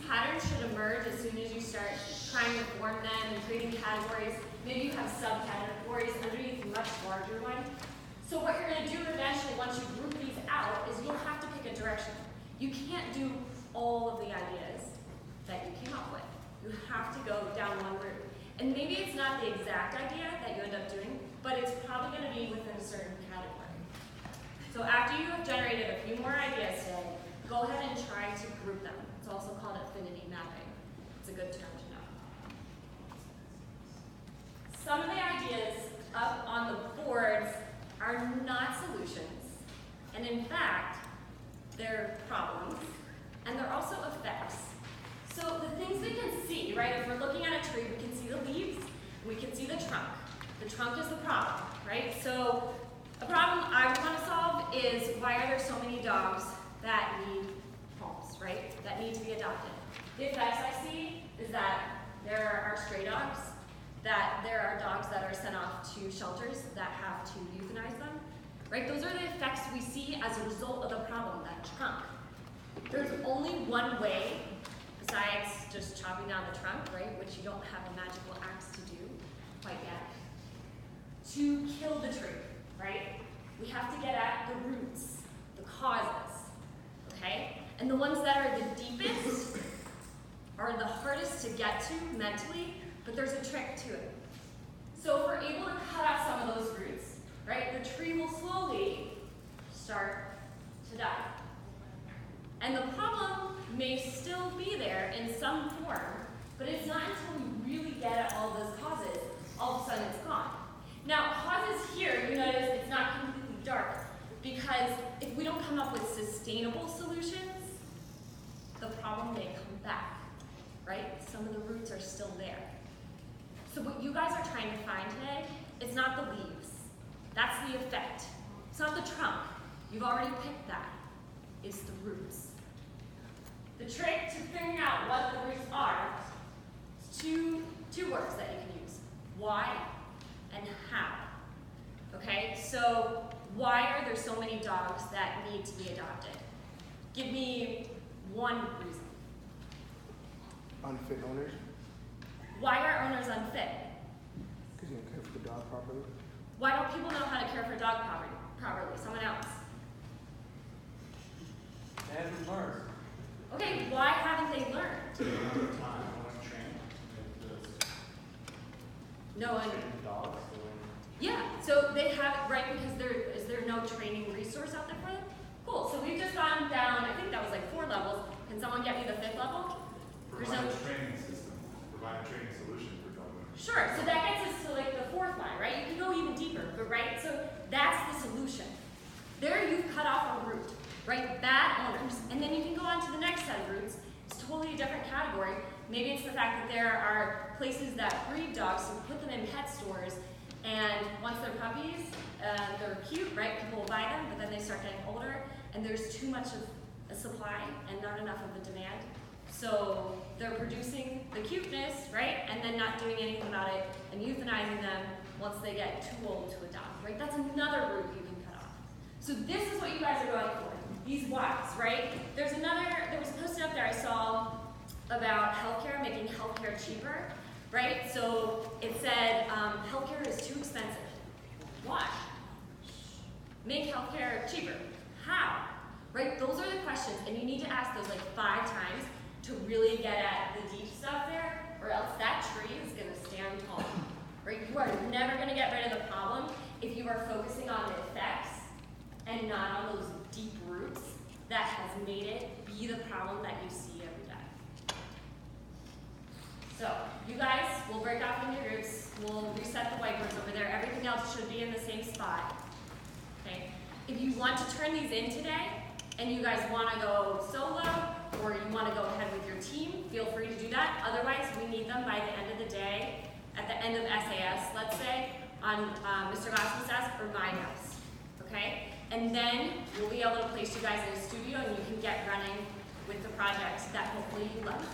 patterns should emerge as soon as you start trying to form them and creating categories. Maybe you have subcategories underneath a much larger one. So what you're going to do eventually, once you group these out, is you'll have to pick a direction. You can't do all of the ideas that you came up with. You have to go down one route. And maybe it's not the exact idea that you end up doing, but it's probably going to be within a certain category. So after you have generated a few more ideas today, go ahead and try to group them. It's also called affinity mapping. It's a good term to know. Some of the ideas up on the boards are not solutions, and in fact, they're problems, and they're also effects. So the things we can see, right, if we're looking at a tree, we can see the leaves, and we can see the trunk. The trunk is the problem, right? So a problem I would want to solve is why are there so many dogs that need homes, right, that need to be adopted? The effects I see is that there are stray dogs, that there are dogs that are sent off to shelters that have to euthanize them, right? Those are the effects we see as a result of the problem, that trunk. There's only one way, besides just chopping down the trunk, right, which you don't have a magical axe to do quite yet, to kill the tree, right? We have to get at the roots, the causes, okay? And the ones that are the deepest are the hardest to get to mentally, but there's a trick to it. So if we're able to cut off some of those roots, right, the tree will slowly start to die. And the problem may still be there in some form, but it's not until we really get at all those causes, all of a sudden it's gone. Now, causes here, you notice it's not completely dark, because if we don't come up with sustainable solutions, the problem may come back, right? Some of the roots are still there. So what you guys are trying to find today is not the leaves. That's the effect. It's not the trunk. You've already picked that. It's the roots. The trick to figuring out what the roots are is two words that you can use. Why and how. Okay, so why are there so many dogs that need to be adopted? Give me one reason. Unfit owners. Why are owners unfit? Because you don't care for the dog properly. Why don't people know how to care for a dog properly? Someone else. They haven't learned. Okay, why haven't they learned? No one. Dogs. Yeah, so they have, right, because is there no training resource out there for them? Cool, so we've just gone down, I think that was like 4 levels. Can someone get me the 5th level? Provide a training system, provide a training solution for dog owners. Sure, so that gets us to like the 4th line, right? You can go even deeper, but right, so that's the solution. There you've cut off a root, right? Bad owners. And then you can go on to the next set of roots. It's totally a different category. Maybe it's the fact that there are places that breed dogs, so put them in pet stores, and once they're puppies, they're cute, right? People will buy them, but then they start getting older, and there's too much of a supply and not enough of a demand. So they're producing the cuteness, right? And then not doing anything about it and euthanizing them once they get too old to adopt, right? That's another root you can cut off. So this is what you guys are going for, these whys, right? There was a post up there I saw about healthcare, making healthcare cheaper, right? So it said healthcare is too expensive. Why? Make healthcare cheaper. How? Right? Those are the questions, and you need to ask those like 5 times to really get at the deep stuff there, or else that tree is going to stand tall. Right? You are never going to get rid of the problem if you are focusing on the effects and not on those deep roots that has made it be the problem that you see every day. So, you guys will break off into groups. We'll reset the whiteboards over there. Everything else should be in the same spot. Okay? If you want to turn these in today, and you guys want to go solo, or you want to go ahead with your team, feel free to do that. Otherwise, we need them by the end of the day, at the end of SAS, let's say, on Mr. Glassman's desk or my desk. Okay? And then we'll be able to place you guys in a studio, and you can get running with the projects that hopefully you love.